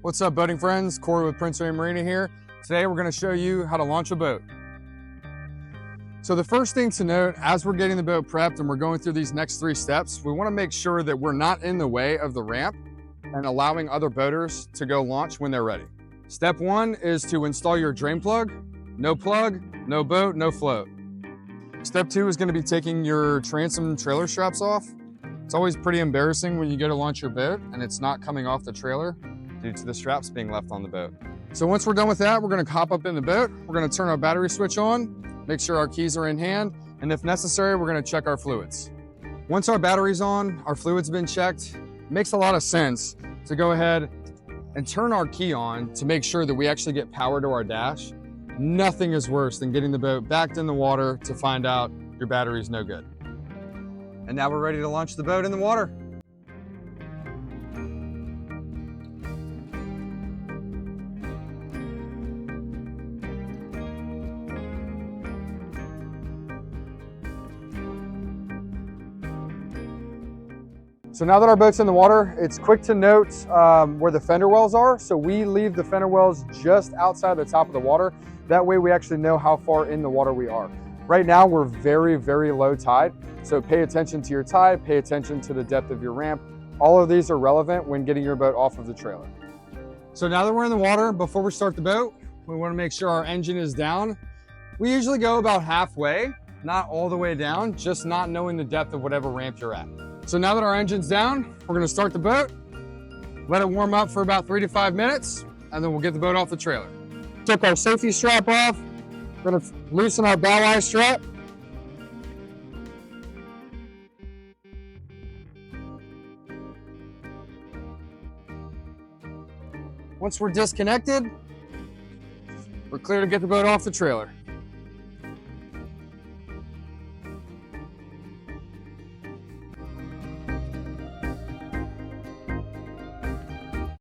What's up, boating friends? Corey with Prince William Marina here. Today we're going to show you how to launch a boat. So the first thing to note, as we're getting the boat prepped and we're going through these next 3 steps, we want to make sure that we're not in the way of the ramp and allowing other boaters to go launch when they're ready. Step 1 is to install your drain plug. No plug, no boat, no float. Step 2 is going to be taking your transom trailer straps off. It's always pretty embarrassing when you go to launch your boat and it's not coming off the trailer due to the straps being left on the boat. So once we're done with that, we're going to hop up in the boat. We're going to turn our battery switch on, make sure our keys are in hand, and if necessary, we're going to check our fluids. Once our battery's on, our fluids have been checked, it makes a lot of sense to go ahead and turn our key on to make sure that we actually get power to our dash. Nothing is worse than getting the boat backed in the water to find out your battery's no good. And now we're ready to launch the boat in the water. So now that our boat's in the water, it's quick to note where the fender wells are. So we leave the fender wells just outside the top of the water. That way we actually know how far in the water we are. Right now we're very, very low tide. So pay attention to your tide, pay attention to the depth of your ramp. All of these are relevant when getting your boat off of the trailer. So now that we're in the water, before we start the boat, we want to make sure our engine is down. We usually go about halfway, not all the way down, just not knowing the depth of whatever ramp you're at. So now that our engine's down, we're gonna start the boat, let it warm up for about 3 to 5 minutes, and then we'll get the boat off the trailer. Took our safety strap off. We're gonna loosen our bow eye strap. Once we're disconnected, we're clear to get the boat off the trailer.